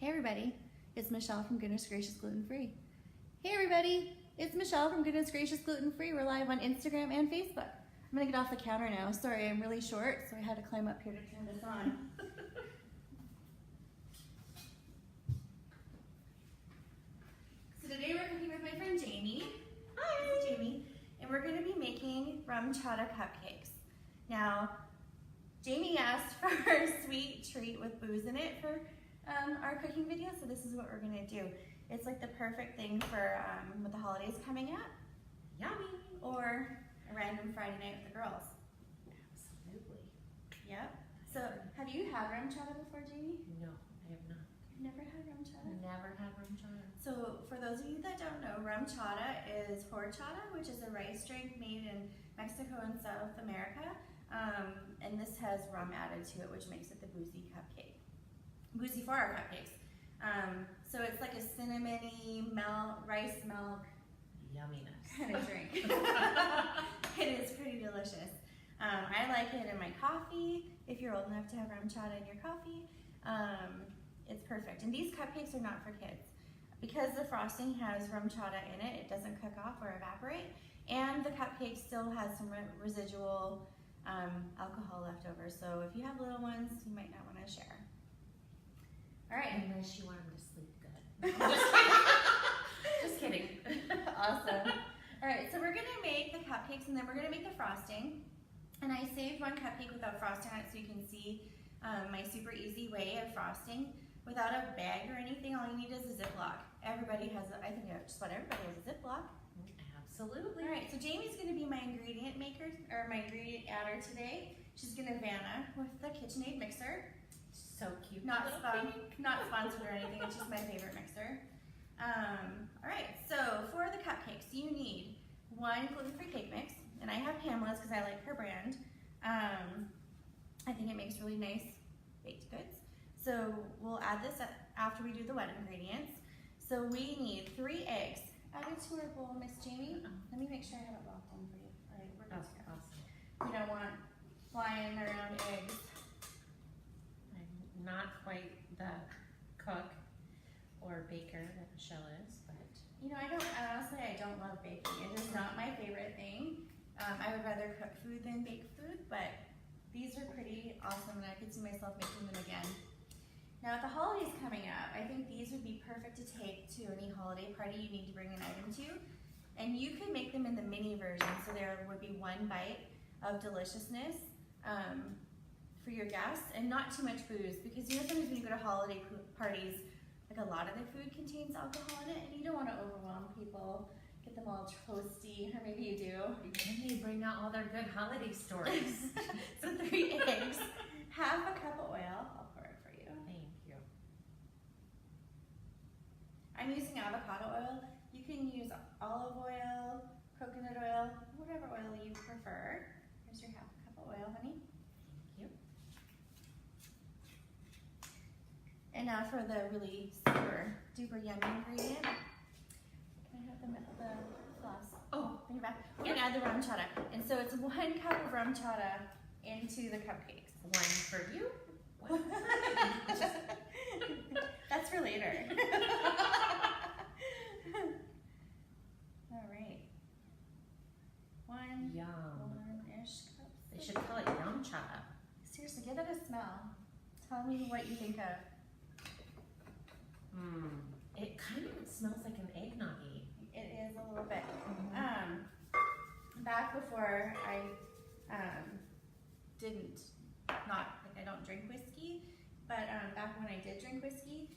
Hey everybody, it's Michelle from Goodness Gracious Gluten Free. Hey everybody, it's Michelle from Goodness Gracious Gluten Free. We're live on Instagram and Facebook. I'm gonna get off the counter now. Sorry, I'm really short, so I had to climb up here to turn this on. So today we're cooking with my friend Jamie. Hi, this is Jamie. And we're gonna be making Rum Chata Cupcakes. Now, Jamie asked for a sweet treat with booze in it for our cooking video, so this is what we're gonna do. It's like the perfect thing for with the holidays coming up. Yummy! Or a random Friday night with the girls. Absolutely. Yep. So, have you had Rum Chata before, Jamie? No, I have not. You've never had Rum Chata? Never had Rum Chata. So, for those of you that don't know, Rum Chata is horchata, which is a rice drink made in Mexico and South America. And this has rum added to it, which makes it the boozy cupcake. Boozy for our cupcakes. So it's like a cinnamony rice milk Yumminess. kind of drink. It is pretty delicious. I like it in my coffee. If you're old enough to have Rum Chata in your coffee, it's perfect. And these cupcakes are not for kids. Because the frosting has Rum Chata in it, it doesn't cook off or evaporate. And the cupcake still has some residual alcohol left over. So if you have little ones, you might not want to share. All right. Unless you want them to sleep good. No, just kidding. Awesome. All right, so we're gonna make the cupcakes and then we're gonna make the frosting. And I saved one cupcake without frosting on it so you can see my super easy way of frosting. Without a bag or anything, all you need is a Ziploc. Everybody has, I think just about everybody has a Ziploc. Absolutely. All right, so Jamie's gonna be my ingredient maker, or my ingredient adder today. She's gonna Vanna with the KitchenAid mixer. So cute. Not sponsored or anything, it's just my favorite mixer. All right, so for the cupcakes, you need one gluten-free cake mix, and I have Pamela's because I like her brand. I think it makes really nice baked goods. So we'll add this after we do the wet ingredients. So we need 3 eggs. Add it to our bowl, Miss Jamie. Let me make sure I have it locked in for you. All right, we're good to go. We don't want flying around eggs. I'm not quite the cook or baker that Michelle is, but You know, honestly, I don't love baking. It is not my favorite thing. I would rather cook food than bake food, but these are pretty awesome and I could see myself making them again. Now, with the holidays coming up, I think these would be perfect to take to any holiday party you need to bring an item to. And you could make them in the mini version, so there would be one bite of deliciousness for your guests and not too much booze, because you know sometimes when you go to holiday parties, like a lot of the food contains alcohol in it and you don't want to overwhelm people, get them all toasty, or maybe you do. then they bring out all their good holiday stories. So 3 eggs, half a cup of oil, I'll pour it for you. Thank you. I'm using avocado oil. You can use olive oil, coconut oil, whatever oil you prefer. Here's your half a cup of oil, honey. Thank you. And now for the really super duper yummy ingredient. Can I have the floss? Oh, bring it back. We're gonna add the Rum Chata. And so it's 1 cup of Rum Chata into the cupcakes. 1 for you. That's for later. All right. 1 Yum. warm-ish cup. They should call it Rum Chata. Seriously, give it a smell. Tell me what you think of. It kind of smells like an eggnog-y. It is a little bit. Back before I I don't drink whiskey, but back when I did drink whiskey,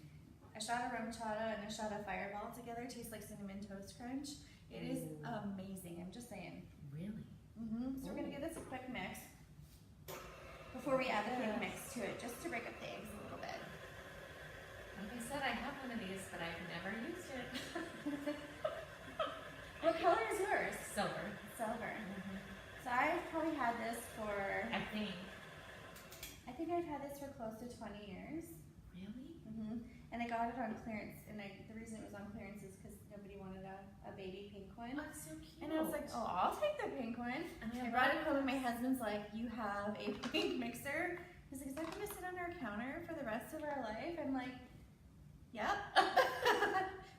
a shot of Rum Chata and a shot of Fireball together tastes like Cinnamon Toast Crunch. It is amazing, I'm just saying. Really? So we're gonna give this a quick mix before we add the cake mix to it, just to break up the eggs a little bit. Like I said, I have one of these, but I've never used it. What color is yours? Silver. Silver. So I've probably had this for, I think I've had this for close to 20 years. Really? And I got it on clearance, and the reason it was on clearance is because nobody wanted a baby pink one. Oh, it's so cute. And I was like, oh, I'll take the pink one. I brought it home and my husband's like, you have a pink mixer? He's like, is that gonna sit on our counter for the rest of our life? I'm like, Yep.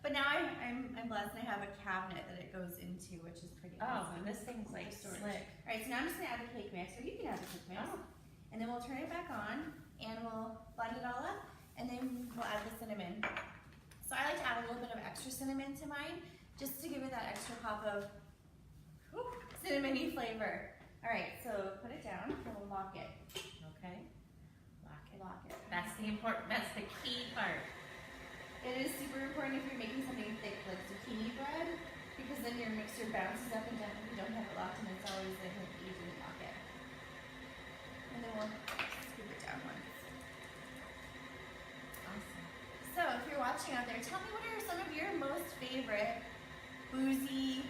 But now I'm blessed and I have a cabinet that it goes into, which is pretty Oh, awesome. and this thing's like For storage. slick. All right, so now I'm just gonna add the cake mix, or you can add the cake mix. Oh. And then we'll turn it back on and we'll blend it all up and then we'll add the cinnamon. So I like to add a little bit of extra cinnamon to mine just to give it that extra pop of cinnamony flavor. All right, so put it down and we'll lock it. Okay. Lock it. Lock it. That's the key part. It is super important if you're making something thick like zucchini bread, because then your mixture bounces up and down if you don't have it locked, and it's always like an easy lock it. And then we'll scoop it down once. Awesome. So if you're watching out there, tell me what are some of your most favorite boozy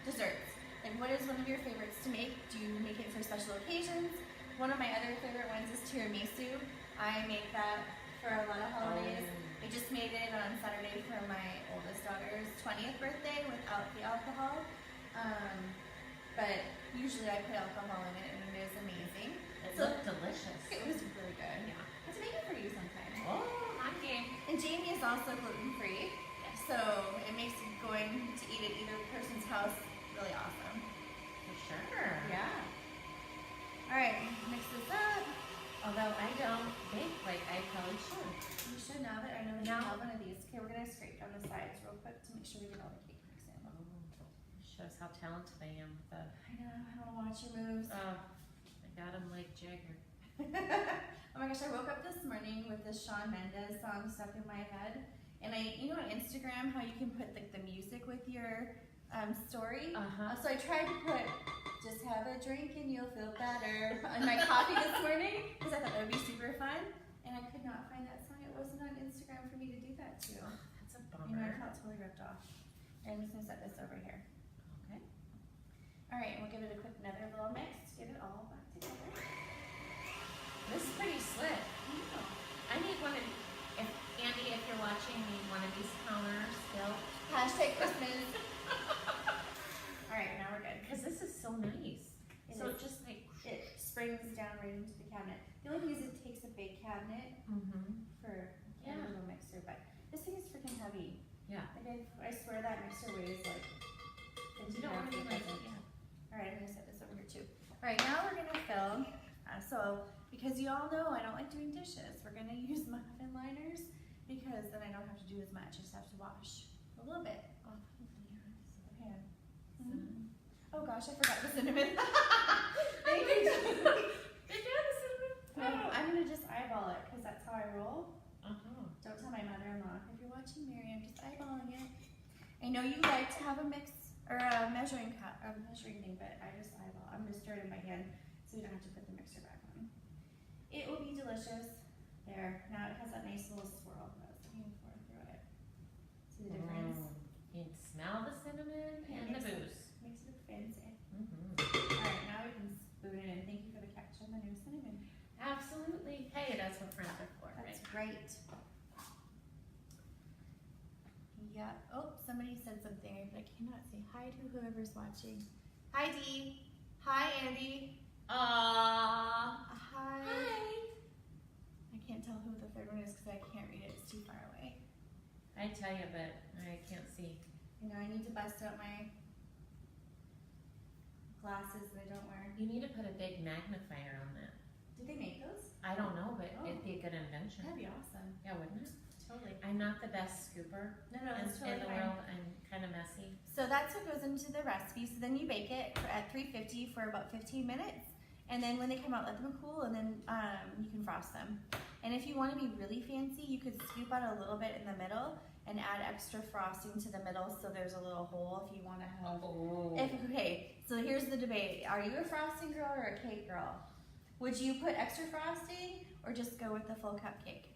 desserts? Like what is one of your favorites to make? Do you make it for special occasions? One of my other favorite ones is tiramisu. I make that for a lot of holidays. I just made it on Saturday for my oldest daughter's 20th birthday without the alcohol. But usually I put alcohol in it and it is amazing. It looked delicious. It was really good. Yeah. I have to make it for you sometime. Oh, I'm game. And Jamie is also gluten-free, so it makes going to eat at either person's house really awesome. For sure. Yeah. All right, mix this up. Although I don't bake like I probably should. You should now that I know that you Now- have one of these. Okay, we're gonna scrape down the sides real quick to make sure we get all the cake mix in. Oh, shows how talented I am with the. I know, I wanna watch your moves. I got him like Jagger. Oh my gosh, I woke up this morning with this Shawn Mendes song stuck in my head. And you know on Instagram how you can put like the music with your story? So I tried to put just have a drink and you'll feel better on my coffee this morning because I thought that would be super fun. And I could not find that song. It wasn't on Instagram for me to do that to. That's a You know, I bummer. felt totally ripped off. And I'm just gonna set this over here. Okay. All right, and we'll give it a quick another little mix. Get it all back together. This is pretty slick. I need one of if Andy, if you're watching, need one of these counters still. Hashtag Christmas. All right, now we're good. Because this is so nice. It So is. it just like It springs down right into the cabinet. The only thing is it takes a big cabinet for a little mixer, but this thing is freaking heavy. Yeah. Like I swear that mixer weighs like 50 You don't want to be like, pounds. yeah. All right, I'm gonna set this over here too. All right, now we're gonna fill. So because you all know I don't like doing dishes, we're gonna use muffin liners because then I don't have to do as much. I just have to wash a little bit off of the pan. Oh gosh, I forgot the cinnamon. Thank you. Did you have the cinnamon? I'm gonna just eyeball it because that's how I roll. Uh-huh. Don't tell my mother-in-law. If you're watching, Mary, I'm just eyeballing it. I know you like to have a mix or a measuring cup, a measuring thing, but I just eyeball. I'm gonna stir it in my hand so you don't have to put the mixer back on. It will be delicious. There. Now it has that nice little swirl that I was looking for through it. See the difference? You can smell the cinnamon and the booze. Makes it look fancy. Mm-hmm. All right, now we can spoon it in. Thank you for the catch on the new cinnamon. Absolutely. Hey, that's what friends are for, That's right? right. Yeah. Oh, somebody said something, but I cannot say hi to whoever's watching. Hi, Dee. Hi, Andy. Aww. Hi. Hi. I can't tell who the third one is because I can't read it. It's too far away. I tell you, but I can't see. You know, I need to bust out my glasses that I don't wear. You need to put a big magnifier on that. Did they make those? I don't know, but Oh. it'd be a good invention. That'd be awesome. Yeah, wouldn't it? Totally. I'm not the best scooper No, that's in totally the fine. world. I'm kind of messy. So that's what goes into the recipe. So then you bake it at 350 for about 15 minutes. And then when they come out, let them cool, and then you can frost them. And if you want to be really fancy, you could scoop out a little bit in the middle and add extra frosting to the middle so there's a little hole if you want to have. Oh. Okay, so here's the debate. Are you a frosting girl or a cake girl? Would you put extra frosting or just go with the full cupcake?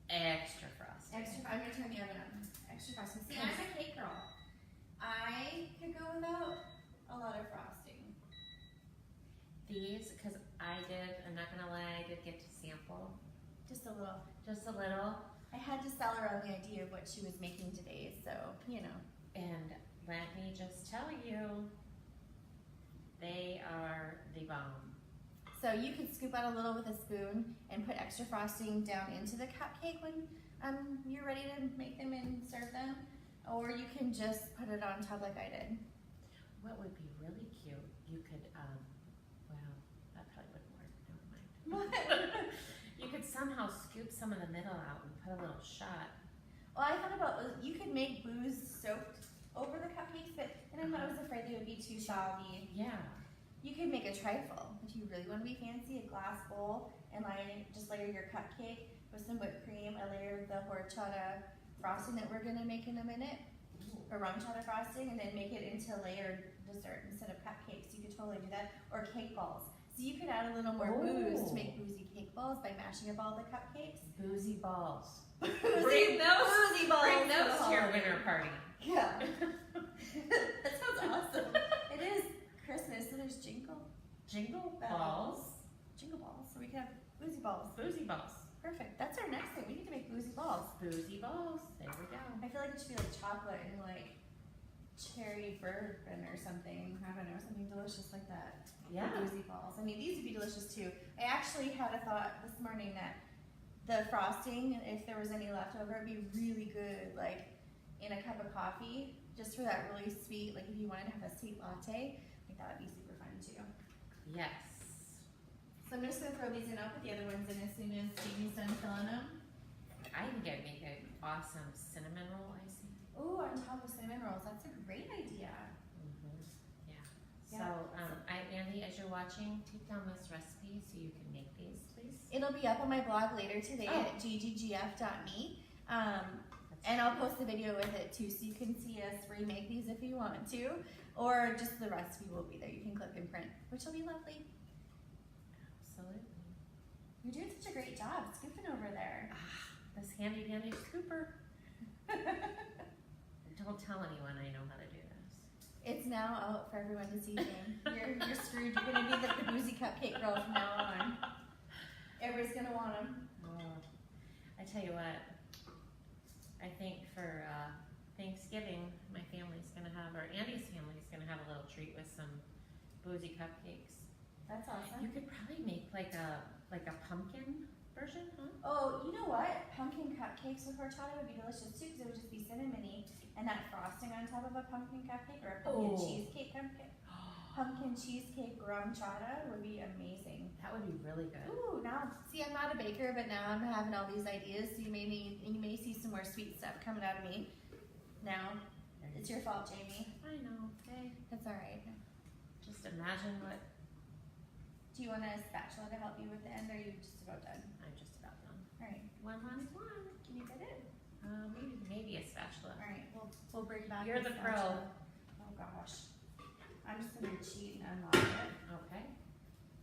Extra frosting. I'm going to turn the oven on. Extra frosting. See, I'm a cake girl. I could go without a lot of frosting. These, because I'm not gonna lie, I did get to sample Just a little. just a little, I had to sell her on the idea of what she was making today, so, you know. and let me just tell you, they are the bomb. So you could scoop out a little with a spoon and put extra frosting down into the cupcake when you're ready to make them and serve them. Or you can just put it on top like I did. What would be really cute, you could, well, that probably wouldn't work, never mind. You could somehow scoop some of the middle out and put a little shot. Well, I thought about, you could make booze soaked over the cupcakes, but then I was afraid they would be too soggy. Yeah. You could make a trifle if you really want to be fancy, a glass bowl, and just layer your cupcake with some whipped cream. I layered the horchata frosting that we're gonna make in a minute, or rum chata frosting, and then make it into layered dessert instead of cupcakes. You could totally do that, or cake balls. So you could add a little more booze to make boozy cake balls by mashing up all the cupcakes. Boozy balls. Bring those boozy balls. Bring those to your winter party. Yeah. That sounds awesome. It is Christmas, so there's jingle Balls. Jingle balls. So we can have boozy balls. Boozy balls. Perfect. That's our next thing. We need to make boozy balls. Boozy balls. There we go. I feel like it should be like chocolate and like cherry bourbon or something. I don't know, something delicious like that. Yeah. Boozy balls. I mean, these would be delicious too. I actually had a thought this morning that the frosting, if there was any left over, it'd be really good, like in a cup of coffee, just for that really sweet, like if you wanted to have a sweet latte, I think that would be super fun too. Yes. So I'm just gonna throw these in. I'll put the other ones in as soon as Jamie's done filling them. I think I'd make an awesome cinnamon roll icing. Ooh, on top of cinnamon rolls. That's a great idea. Yeah. Yeah. So, Andy, as you're watching, take down this recipe so you can make these, please. It'll be up on my blog later today at gggf.me. And I'll post the video with it too, so you can see us remake these if you want to, or just the recipe will be there. You can click and print, which will be lovely. Absolutely. You're doing such a great job scooping over there. This handy dandy scooper. Don't tell anyone I know how to do this. It's now out for everyone to see, Jane. You're screwed. You're gonna be the boozy cupcake girl from now on. Everybody's gonna want them. Oh, I tell you what. I think for Thanksgiving, my family's gonna have, or Andy's family's gonna have a little treat with some boozy cupcakes. That's awesome. You could probably make like a pumpkin version, huh? Oh, you know what? Pumpkin cupcakes with horchata would be delicious too, because it would just be cinnamony and that frosting on top of a pumpkin cupcake or a pumpkin cheesecake cupcake. Pumpkin cheesecake rum chata would be amazing. That would be really good. Ooh, now see, I'm not a baker, but now I'm having all these ideas. So you may see some more sweet stuff coming out of me. Now, it's your fault, Jamie. I know. Okay. That's all right. Just imagine what. Do you want a spatula to help you with the end, or are you just about done? I'm just about done. All right. One last one. Can you get it? Maybe a spatula. All right. We'll bring back. You're the pro. Spatula. Oh gosh. I'm just gonna cheat and unlock it. Okay.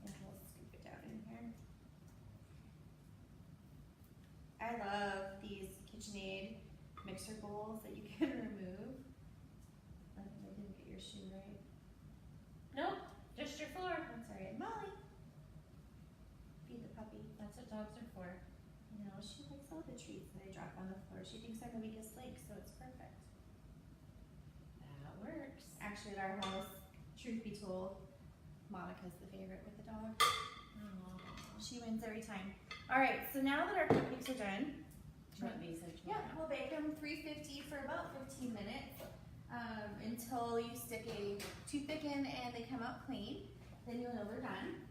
And we'll scoop it down in here. I love these KitchenAid mixer bowls that you can remove. I think I didn't get your shoe right. Nope, just your floor. That's all right. Molly, feed the puppy. That's what dogs are for. You know, she likes all the treats that I drop on the floor. She thinks I'm the weakest link, so it's perfect. That works. Actually, at our house, truth be told, Monica's the favorite with the dog. Oh. She wins every time. All right, so now that our cupcakes are done, yeah, we'll bake them 350 for about 15 minutes until you stick a toothpick in and they come out clean. Then you'll know they're done.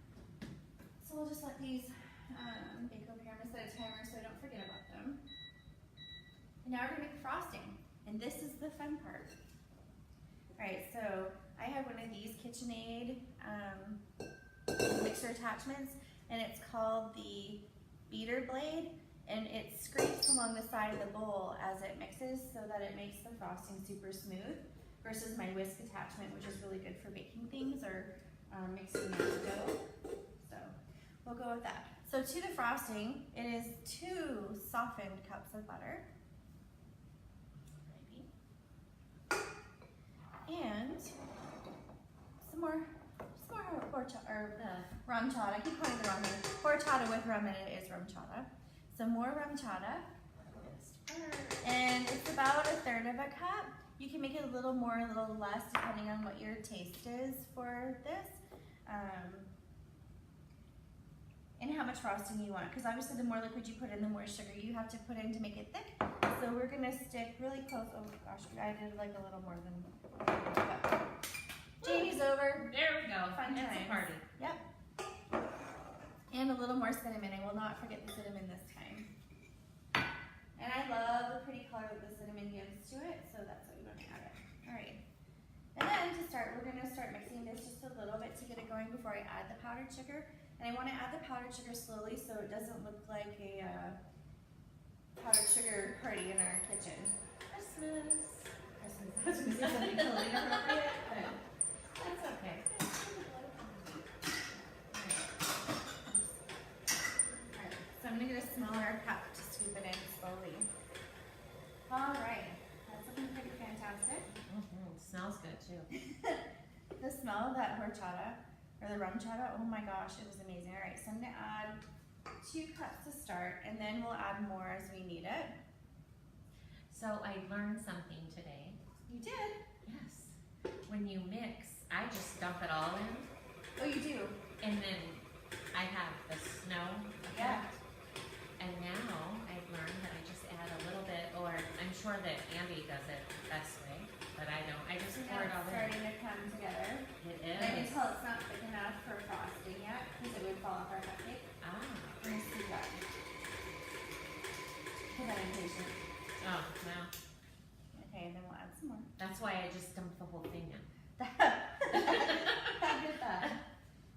So we'll just let these bake over here. I'm gonna set a timer so I don't forget about them. And now we're gonna make the frosting, and this is the fun part. All right, so I have one of these KitchenAid mixer attachments, and it's called the beater blade, and it scrapes along the side of the bowl as it mixes so that it makes the frosting super smooth versus my whisk attachment, which is really good for baking things or mixing out dough. So we'll go with that. So to the frosting, it is 2 softened cups of butter. And some more rum chata. I keep calling it the wrong name. Horchata with rum in it is rum chata. Some more rum chata. And it's about 1/3 of a cup. You can make it a little more, a little less, depending on what your taste is for this. and how much frosting you want. Because obviously the more liquid you put in, the more sugar you have to put in to make it thick. So we're gonna stick really close. Oh gosh, I did like a little more than. Jamie's over. There we go. Fun It's times. a party. Yep. And a little more cinnamon. I will not forget the cinnamon this time. And I love the pretty color that the cinnamon gives to it, so that's why we want to add it. All right. And then to start, we're gonna start mixing this just a little bit to get it going before I add the powdered sugar. And I want to add the powdered sugar slowly so it doesn't look like a powdered sugar party in our kitchen. Christmas. I was gonna say something totally inappropriate, but That's okay. Alright, so I'm gonna get a smaller cup to scoop it in slowly. Alright, that's looking pretty fantastic. Smells good too. The smell of that horchata, or the rum chata, oh my gosh, it was amazing. Alright, so I'm gonna add 2 cups to start, and then we'll add more as we need it. So I learned something today. You did? Yes. When you mix, I just dump it all in, Oh, you do? and then I have the snow Yeah. effect. And now I've learned that I just add a little bit, or I'm sure that Andy does it the best way, but I don't. I just pour it all It's in. starting to come together. It And I can is. tell it's not thick enough for frosting yet, because it would fall off our cupcake. Ah. Let me see that. Because I'm impatient. Oh, well, Okay, and then we'll add some more. that's why I just dumped the whole thing in. I get that.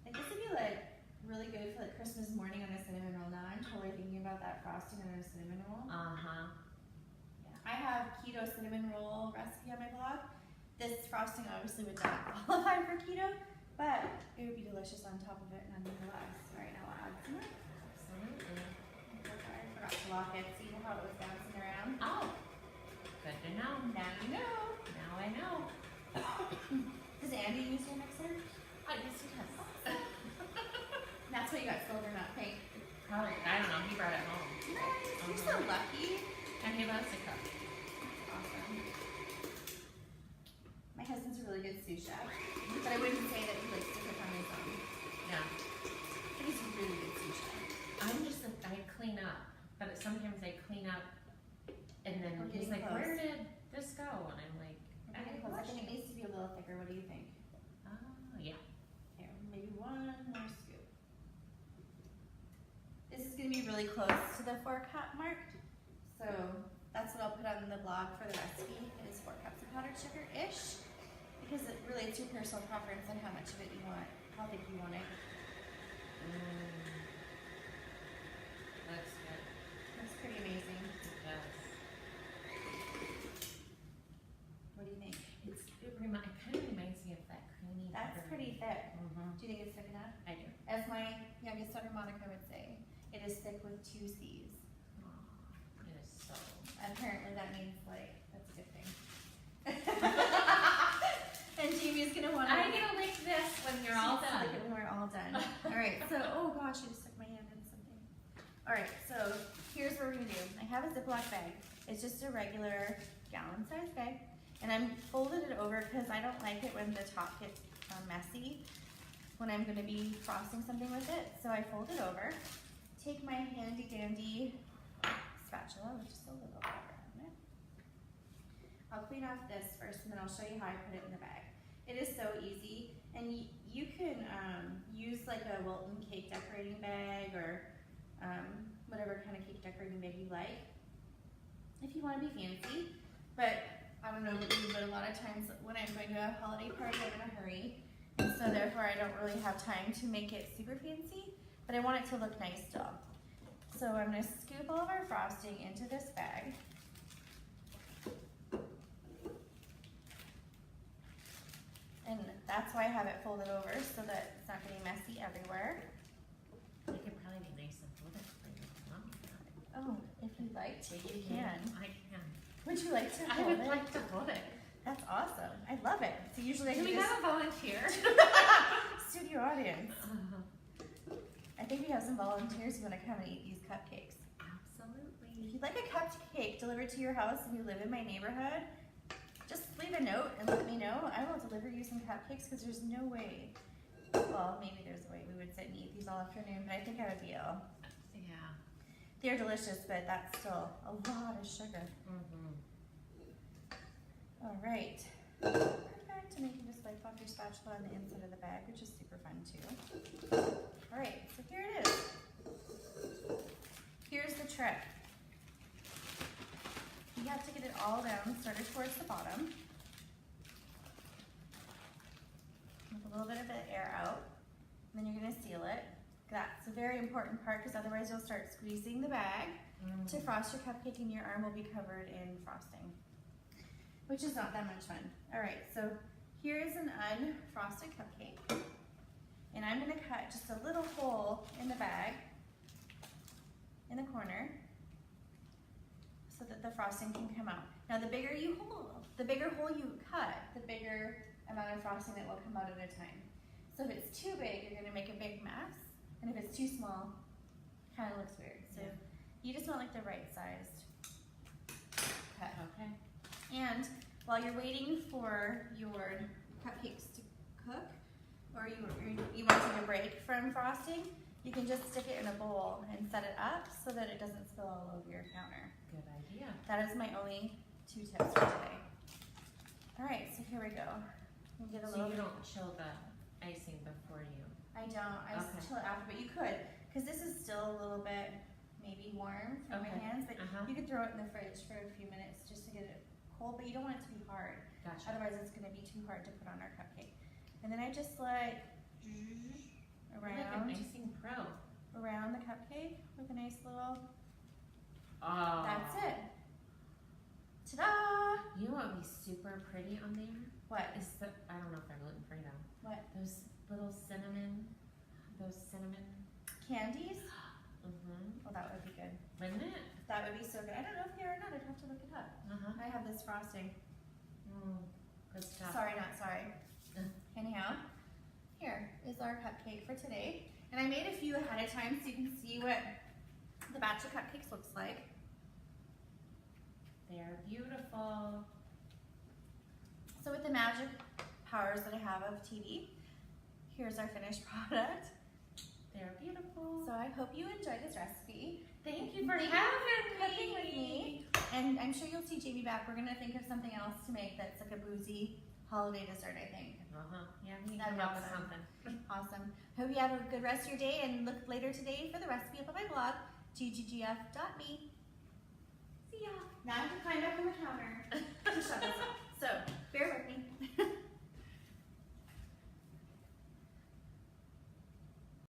I guess it'd be like really good for like Christmas morning on a cinnamon roll. Now I'm totally thinking about that frosting on a cinnamon roll. Uh-huh. Yeah. I have keto cinnamon roll recipe on my blog. This frosting obviously would not qualify for keto, but it would be delicious on top of it nonetheless. All right, now I'll add some more. Absolutely. I forgot to lock it. See how it was bouncing around? Oh, good to know. Now you know. Now I know. Does Andy use your mixer? I guess he does. That's why you got silver, not pink. Probably, I don't know, he brought it home. Nice. You're so lucky. And he loves to cook. Awesome. My husband's a really good sous chef, but I wouldn't say that he likes to cook on his own. Yeah. But he's a really good sous chef. I'm just, I clean up, but sometimes I clean up and then We're he's getting like, close. where did this go? And I'm like, I think it needs to be a little thicker. What do you think? yeah. Here, maybe one more scoop. This is going to be really close to the 4-cup mark. So that's what I'll put on the blog for the recipe is 4 cups of powdered sugar-ish. Because it relates to your personal preference and how much of it you want, how thick you want it. That's good. That's pretty amazing. Yes. What do you think? It kind of reminds me of that creamy. That's butter. pretty thick. Mm-hmm. Do you think it's thick enough? I do. As my youngest daughter Monica would say, it is thick with 2 C's. It is so. Apparently that means like, that's a good thing. And Jamie's gonna want I get to lick this when you're all done. When we're all done. Alright, so, oh gosh, I just stuck my hand in something. Alright, so here's what we're gonna do. I have a Ziploc bag. It's just a regular gallon-sized bag. And I'm folded it over because I don't like it when the top gets messy when I'm gonna be frosting something with it. So I fold it over, take my handy dandy spatula with just a little water on it. I'll clean off this first and then I'll show you how I put it in the bag. It is so easy, and you can use like a Wilton cake decorating bag or whatever kind of cake decorating bag you like if you want to be fancy. But I don't know about you, but a lot of times when I'm going to a holiday party, I'm in a hurry, and so therefore I don't really have time to make it super fancy, but I want it to look nice still. So I'm going to scoop all of our frosting into this bag. And that's why I have it folded over so that it's not getting messy everywhere. It could probably be nice and folded for your mom. Oh, if you'd like to, you can. I can. Would you like to I hold would it? like to hold it. That's awesome. I love it. So usually I Do can we just have a volunteer? studio audience. I think we have some volunteers who want to come and eat these cupcakes. Absolutely. If you'd like a cupcake delivered to your house and you live in my neighborhood, just leave a note and let me know. I will deliver you some cupcakes because there's no way Well, maybe there's a way we would sit and eat these all afternoon, but I think I would be ill. Yeah. They're delicious, but that's still a lot of sugar. All right. Perfect. And you can just wipe off your spatula on the inside of the bag, which is super fun too. All right, so here it is. Here's the trick. You have to get it all down, sort of towards the bottom. With a little bit of the air out. And then you're gonna seal it. That's a very important part because otherwise you'll start squeezing the bag to frost your cupcake and your arm will be covered in frosting, which is not that much fun. All right, so here is an unfrosted cupcake. And I'm gonna cut just a little hole in the bag, in the corner, so that the frosting can come out. Now the bigger hole you cut, the bigger amount of frosting that will come out at a time. So if it's too big, you're gonna make a big mess. And if it's too small, kind of looks weird. So you just want like the right sized cut. Okay. And while you're waiting for your cupcakes to cook, or you want to take a break from frosting, you can just stick it in a bowl and set it up so that it doesn't spill all over your counter. Good idea. That is my only 2 tips for today. All right, so here we go. We'll get a So little. you don't chill the icing before you. I don't. I Okay. chill it after, but you could, because this is still a little bit maybe warm from my Okay. hands. But Uh-huh. you could throw it in the fridge for a few minutes just to get it cold. But you don't want it to be hard. Gotcha. Otherwise, it's going to be too hard to put on our cupcake. And then I just like You're like an icing pro. around the cupcake with a nice little. Oh. That's it. Ta-da! You know what would be super pretty on there? What? Is the, I don't know if they're gluten free though. What? Those little cinnamon Candies? Mm-hmm. Well, that would be good. Wouldn't it? That would be so good. I don't know if they are or not. I'd have to look it up. Uh-huh. I have this frosting. Good stuff. Sorry, not sorry. Anyhow, here is our cupcake for today. And I made a few ahead of time so you can see what the batch of cupcakes looks like. They're beautiful. So with the magic powers that I have of TV, here's our finished product. They're beautiful. So I hope you enjoyed this recipe. Thank you for Thank you having for cooking with me. And I'm sure you'll see Jamie back. We're gonna think of something else to make that's like a boozy holiday dessert, I think. Uh-huh. Yeah, we That'd come be up with awesome. something. Awesome. Hope you have a good rest of your day and look later today for the recipe up on my blog, gggf.me. See ya. Now I have to climb up on the counter to shove this up. So bear with me.